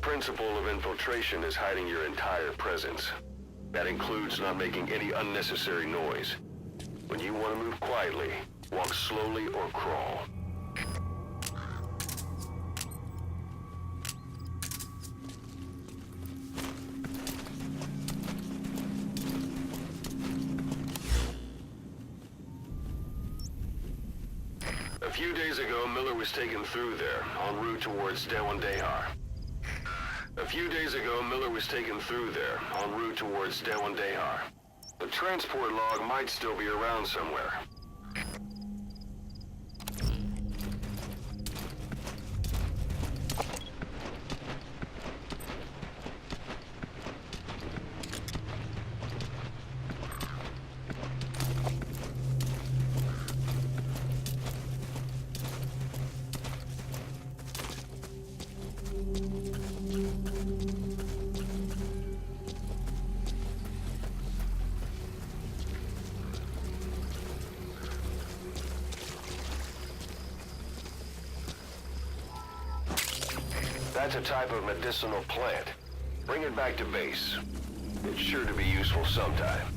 principle of infiltration is hiding your entire presence. That includes not making any unnecessary noise. When you want to move quietly, walk slowly or crawl. A few days ago, Miller was taken through there, en route towards Dewan Dehar. The transport log might still be around somewhere. That's a type of medicinal plant. Bring it back to base. It's sure to be useful sometime.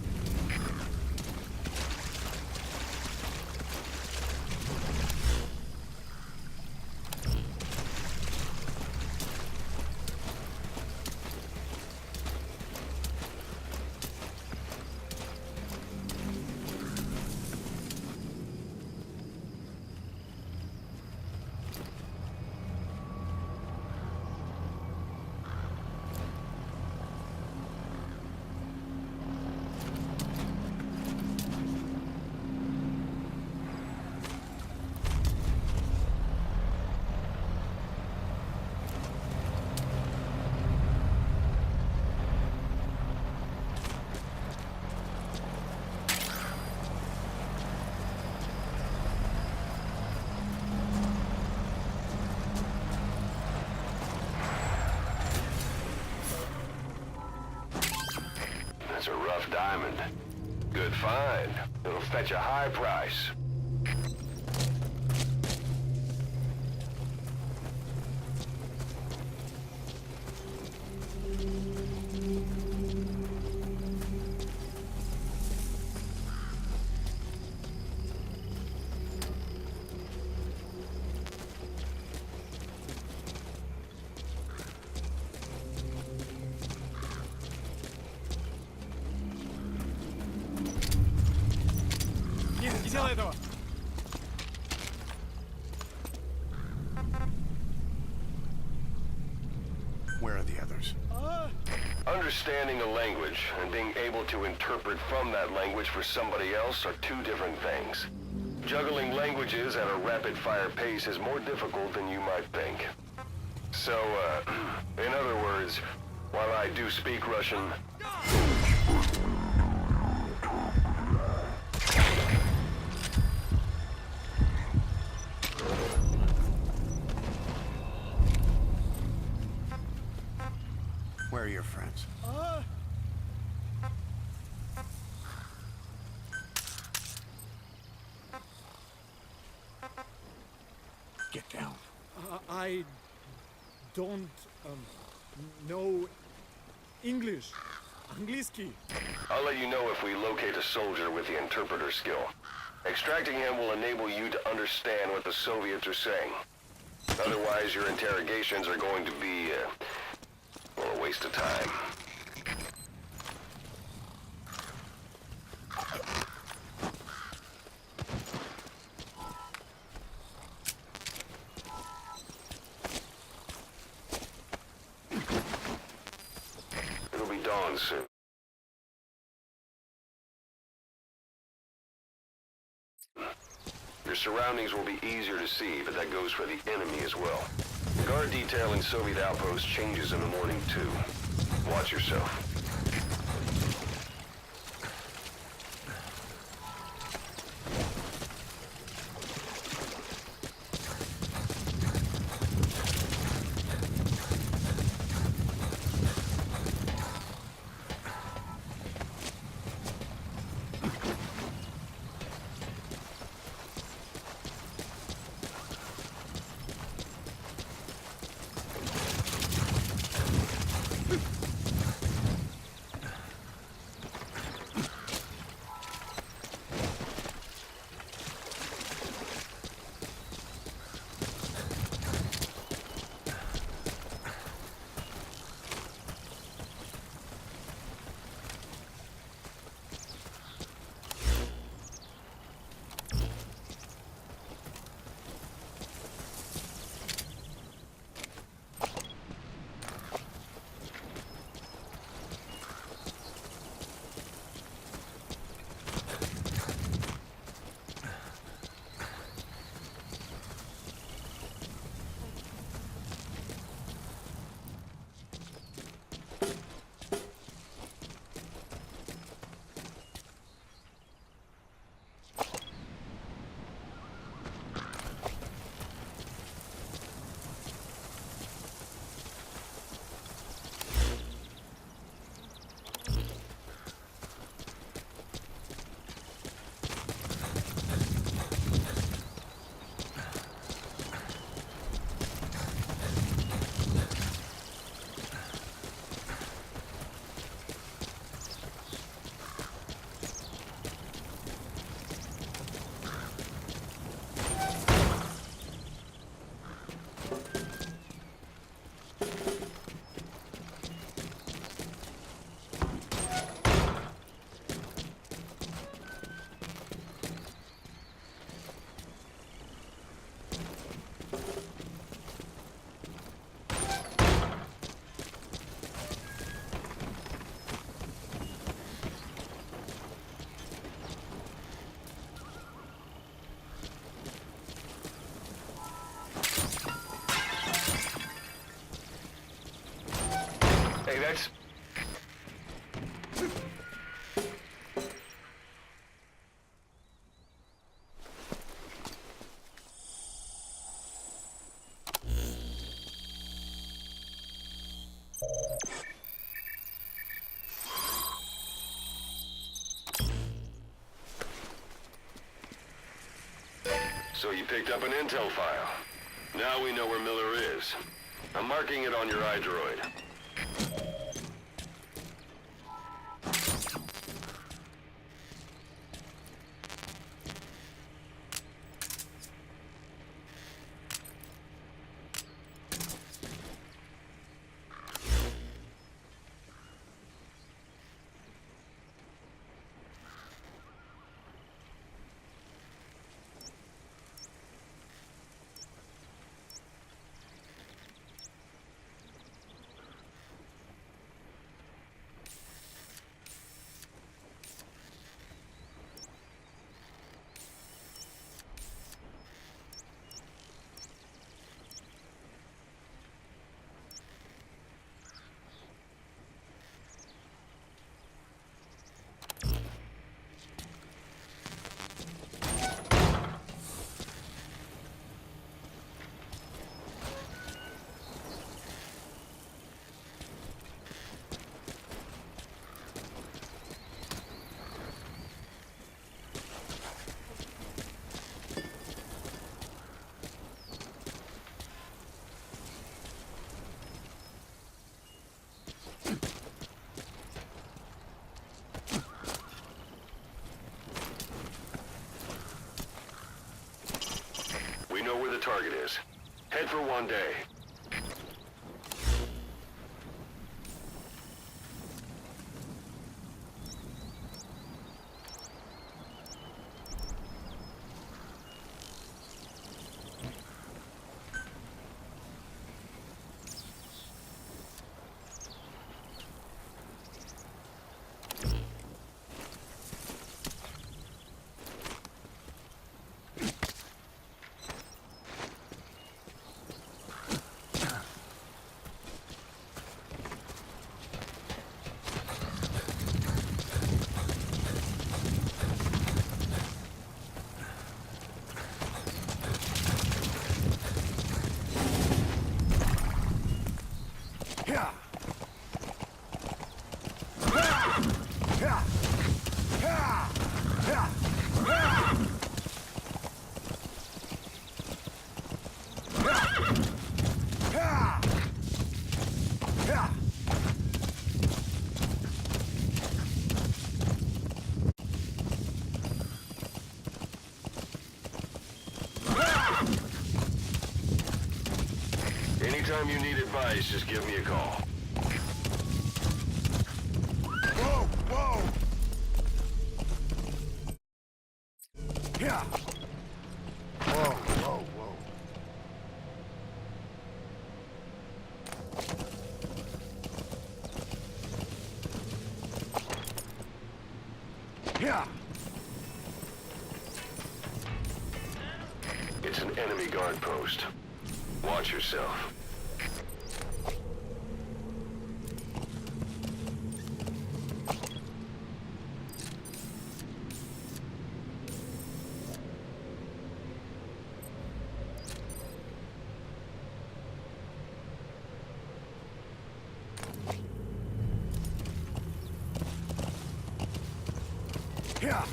That's a rough diamond. Good find. It'll fetch a high price. Не делай этого! Where are the others? Understanding a language and being able to interpret from that language for somebody else are two different things. Juggling languages at a rapid-fire pace is more difficult than you might think. So, in other words, while I do speak Russian, Where are your friends? Get down. I don't know English. Angliski. I'll let you know if we locate a soldier with the interpreter skill. Extracting him will enable you to understand what the Soviets are saying. Otherwise, your interrogations are going to be, well, a waste of time. It'll be dawn soon. Your surroundings will be easier to see, but that goes for the enemy as well. Guard detail in Soviet outposts changes in the morning, too. Watch yourself. So you picked up an intel file. Now we know where Miller is. I'm marking it on your iDroid. We know where the target is. Head for one day. Anytime you need advice, just give me a call. Whoa, whoa! Yeah. Whoa, whoa, whoa. Yeah. It's an enemy guard post. Watch yourself. Yeah.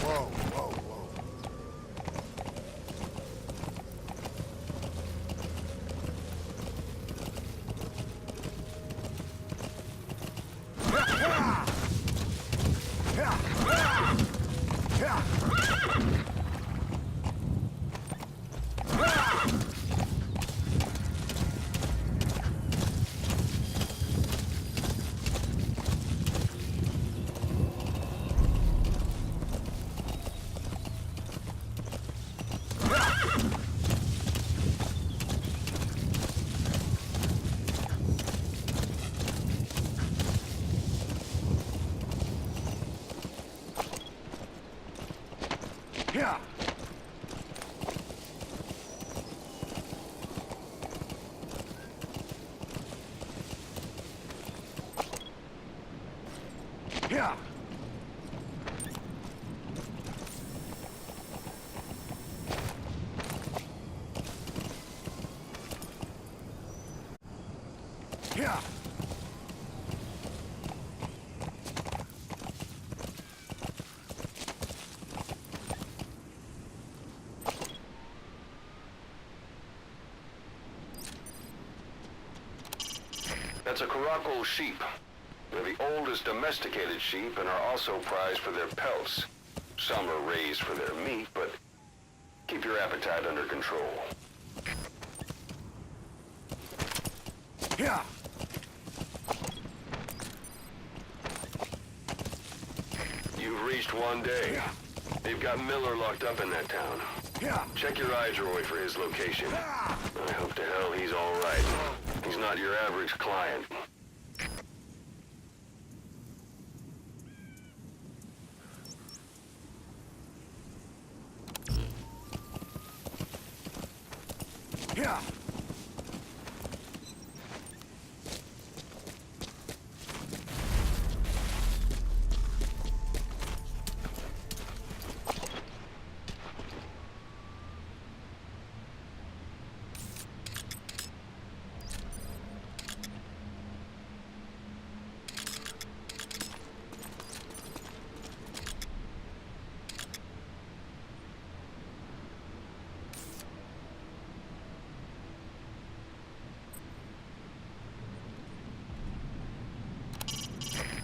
Whoa, whoa, whoa. Yeah. Yeah. That's a Caracal sheep. They're the oldest domesticated sheep and are also prized for their pelts. Some are raised for their meat, but keep your appetite under control. Yeah. You've reached one day. Yeah. They've got Miller locked up in that town. Yeah. Check your eyes, Roy, for his location. Ah. I hope to hell he's all right. He's not your average client. Yeah.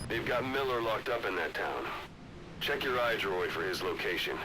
They've got Miller locked up in that town. Check your eyes, Roy, for his location.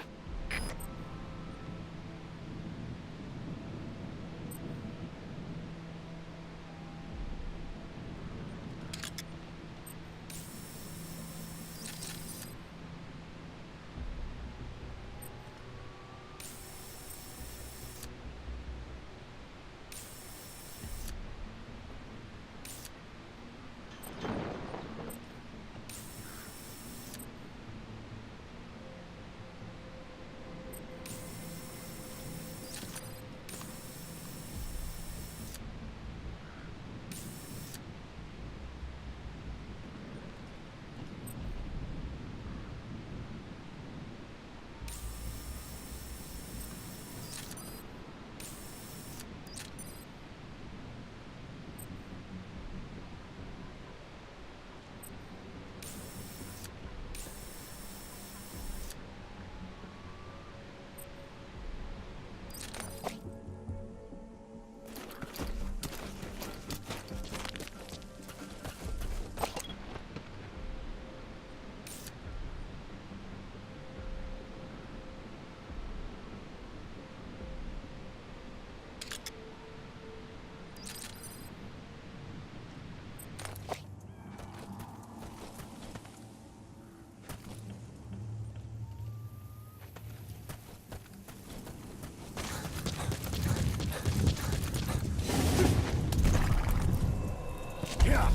Yeah.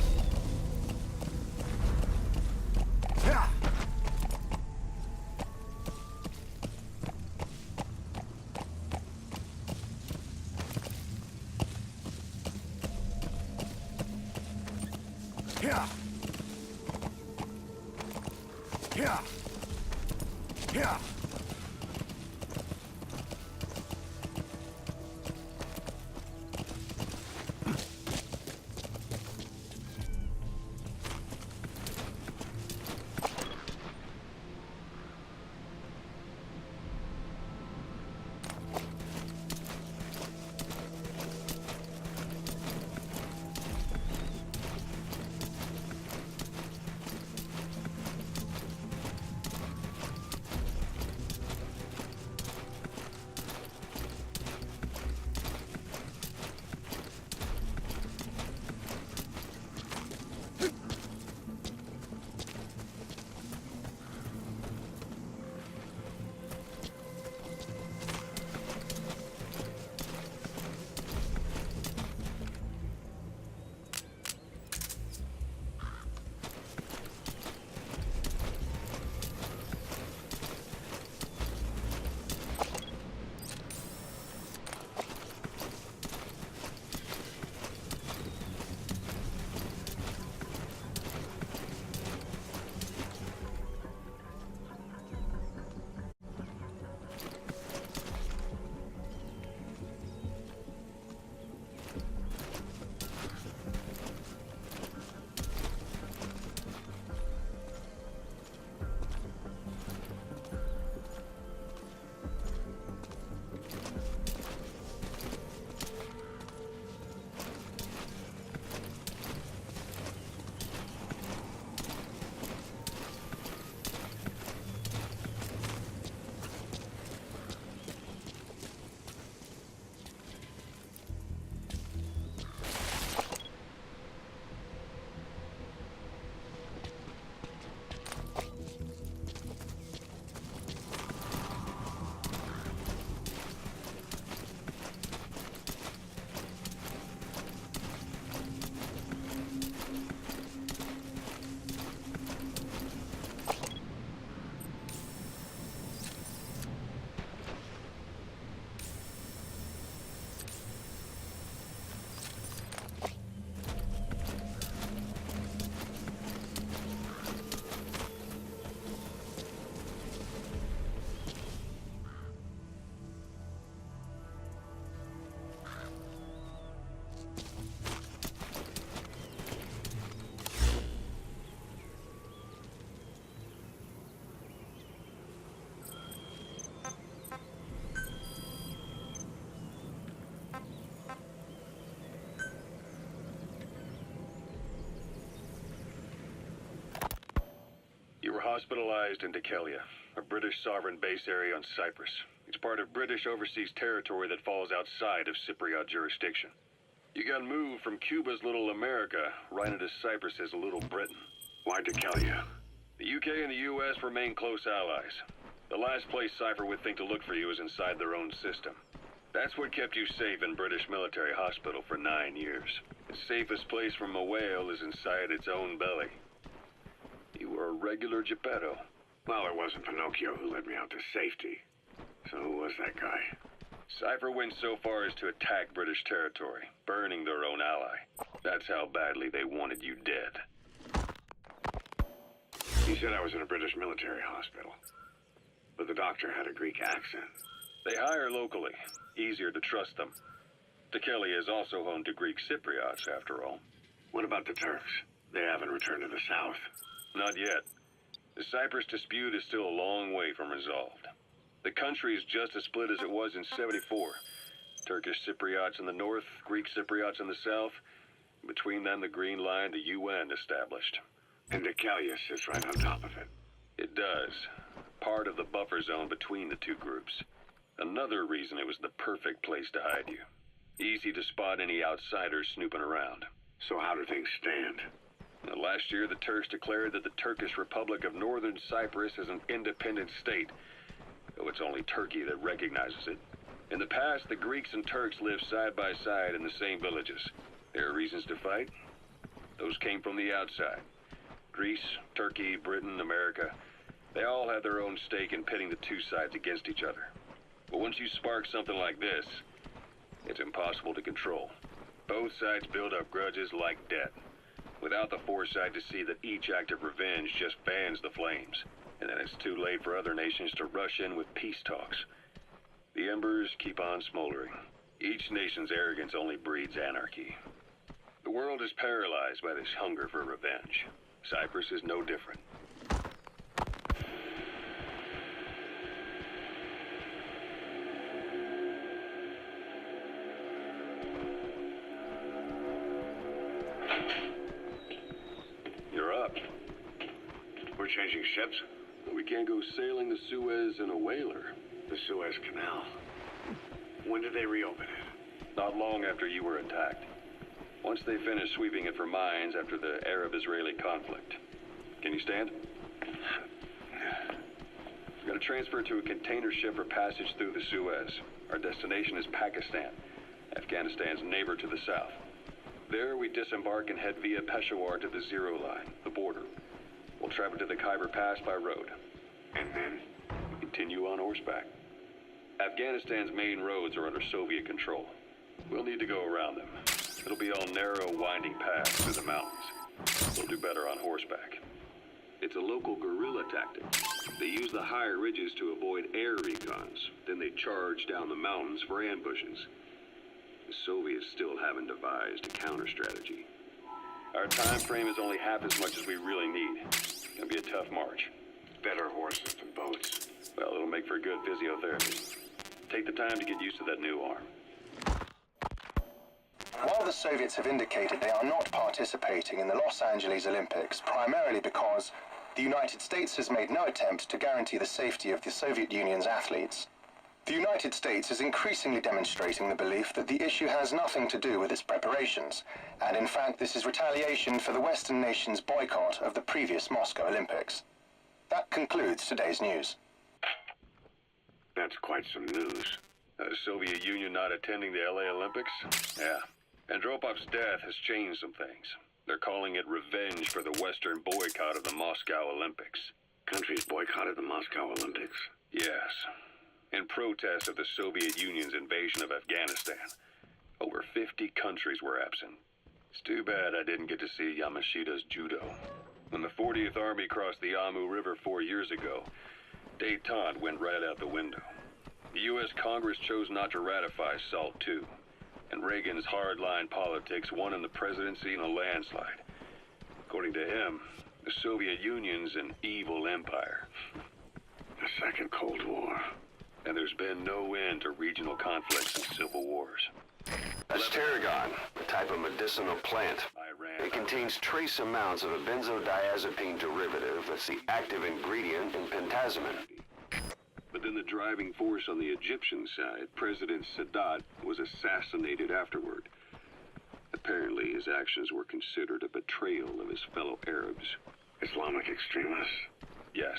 Yeah. Yeah. Yeah. Yeah. hospitalized in Dikelia, a British sovereign base area on Cyprus. It's part of British overseas territory that falls outside of Cypriot jurisdiction. You got moved from Cuba's Little America right into Cyprus's Little Britain. Why Dikelia? The UK and the US remain close allies. The last place Cypher would think to look for you is inside their own system. That's what kept you safe in British military hospital for 9 years. The safest place from a whale is inside its own belly. You were a regular Geppetto. Well, it wasn't Pinocchio who led me out to safety. So who was that guy? Cypher went so far as to attack British territory, burning their own ally. That's how badly they wanted you dead. He said I was in a British military hospital. But the doctor had a Greek accent. They hire locally. Easier to trust them. Dikelia is also home to Greek Cypriots, after all. What about the Turks? They haven't returned to the south. Not yet. The Cyprus dispute is still a long way from resolved. The country is just as split as it was in '74. Turkish Cypriots in the north, Greek Cypriots in the south. Between them, the Green Line, the UN established. And Dikelia sits right on top of it. It does. Part of the buffer zone between the two groups. Another reason it was the perfect place to hide you. Easy to spot any outsiders snooping around. So how do things stand? Now, last year, the Turks declared that the Turkish Republic of Northern Cyprus is an independent state, though it's only Turkey that recognizes it. In the past, the Greeks and Turks lived side by side in the same villages. There are reasons to fight. Those came from the outside. Greece, Turkey, Britain, America, they all had their own stake in pitting the two sides against each other. But once you spark something like this, it's impossible to control. Both sides build up grudges like debt, without the foresight to see that each act of revenge just fans the flames, and then it's too late for other nations to rush in with peace talks. The embers keep on smoldering. Each nation's arrogance only breeds anarchy. The world is paralyzed by this hunger for revenge. Cyprus is no different. You're up. We're changing ships? We can't go sailing the Suez in a whaler. The Suez Canal. When did they reopen it? Not long after you were attacked. Once they finished sweeping it for mines after the Arab-Israeli conflict. Can you stand? We're going to transfer to a container ship for passage through the Suez. Our destination is Pakistan, Afghanistan's neighbor to the south. There, we disembark and head via Peshawar to the Zero Line, the border. We'll travel to the Khyber Pass by road. And then? Continue on horseback. Afghanistan's main roads are under Soviet control. We'll need to go around them. It'll be all narrow, winding paths through the mountains. We'll do better on horseback. It's a local guerrilla tactic. They use the higher ridges to avoid air recons. Then they charge down the mountains for ambushes. The Soviets still haven't devised a counter-strategy. Our time frame is only half as much as we really need. It'll be a tough march. Better horses than boats. Well, it'll make for good physiotherapy. Take the time to get used to that new arm. While the Soviets have indicated they are not participating in the Los Angeles Olympics, primarily because the United States has made no attempt to guarantee the safety of the Soviet Union's athletes, the United States is increasingly demonstrating the belief that the issue has nothing to do with its preparations, and in fact this is retaliation for the Western nations' boycott of the previous Moscow Olympics. That concludes today's news. That's quite some news. The Soviet Union not attending the LA Olympics? Yeah. Andropov's death has changed some things. They're calling it revenge for the Western boycott of the Moscow Olympics. Countries boycotted the Moscow Olympics? Yes. In protest of the Soviet Union's invasion of Afghanistan. Over 50 countries were absent. It's too bad I didn't get to see Yamashita's judo. When the 40th Army crossed the Amu River 4 years ago, détente went right out the window. The U.S. Congress chose not to ratify SALT II, and Reagan's hardline politics won in the presidency in a landslide. According to him, the Soviet Union's an evil empire. The Second Cold War. And there's been no end to regional conflicts and civil wars. That's tarragon, a type of medicinal plant. Iran It contains trace amounts of a benzodiazepine derivative that's the active ingredient in pentazimine. But then the driving force on the Egyptian side, President Sadat, was assassinated afterward. Apparently, his actions were considered a betrayal of his fellow Arabs. Islamic extremists? Yes,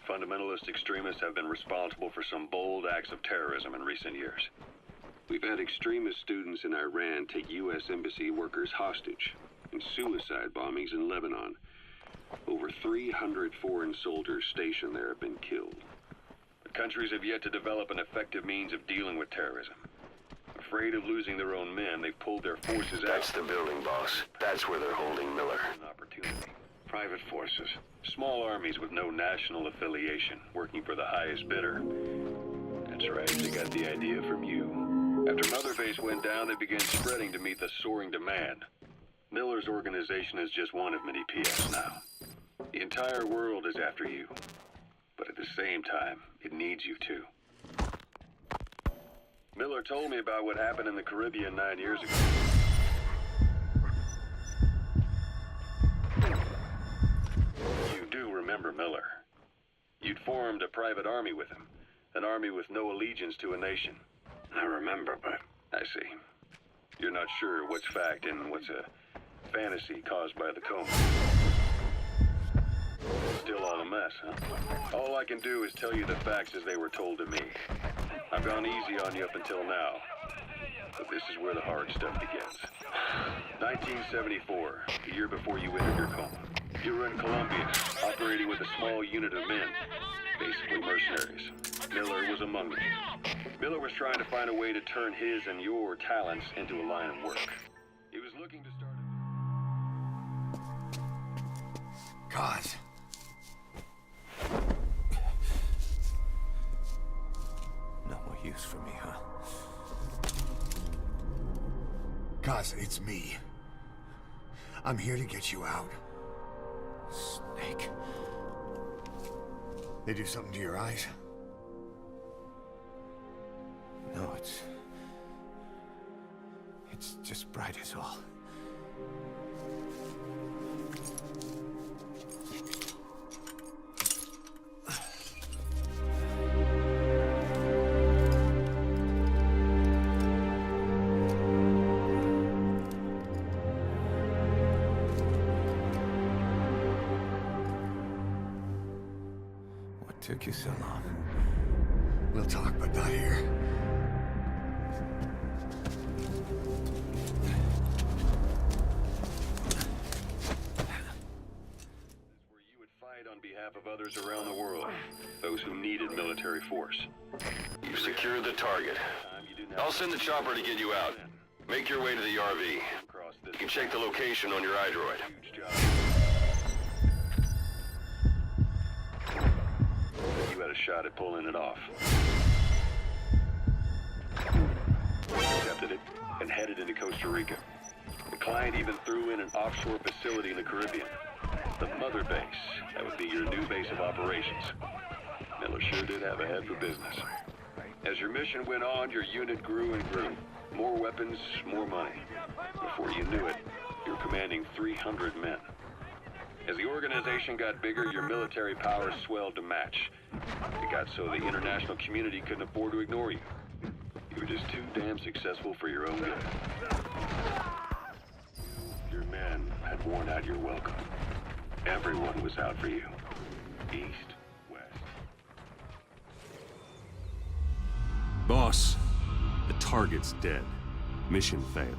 fundamentalist extremists have been responsible for some bold acts of terrorism in recent years. We've had extremist students in Iran take U.S. embassy workers hostage, and suicide bombings in Lebanon. Over 300 foreign soldiers stationed there have been killed. The countries have yet to develop an effective means of dealing with terrorism. Afraid of losing their own men, they've pulled their forces out. That's the building, boss. That's where they're holding Miller. An opportunity. Private forces. Small armies with no national affiliation, working for the highest bidder. That's right, they got the idea from you. After Mother Base went down, they began spreading to meet the soaring demand. Miller's organization is just one of many PS now. The entire world is after you. But at the same time, it needs you too. Miller told me about what happened in the Caribbean 9 years ago. You do remember Miller. You'd formed a private army with him. An army with no allegiance to a nation. I remember, but I see. You're not sure what's fact and what's a fantasy caused by the coma. Still all a mess, huh? All I can do is tell you the facts as they were told to me. I've gone easy on you up until now, but this is where the hard stuff begins. 1974, the year before you entered your coma. You were in Colombia, operating with a small unit of men, basically mercenaries. Miller was among them. Miller was trying to find a way to turn his and your talents into a line of work. He was looking to start God. No more use for me, huh? Gaza, it's me. I'm here to get you out. Snake. They do something to your eyes? No, it's just bright as all. What took you so long? We'll talk, but not here. where you would fight on behalf of others around the world, those who needed military force. You've secured the target. I'll send the chopper to get you out. Make your way to the RV. You can check the location on your iDroid. You had a shot at pulling it off. Accepted it and headed into Costa Rica. The client even threw in an offshore facility in the Caribbean. The Mother Base. That would be your new base of operations. Miller sure did have a head for business. As your mission went on, your unit grew and grew. More weapons, more money. Before you knew it, you were commanding 300 men. As the organization got bigger, your military powers swelled to match. It got so the international community couldn't afford to ignore you. You were just too damn successful for your own good. Your men had worn out your welcome. Everyone was out for you. East, west. Boss, the target's dead. Mission failed.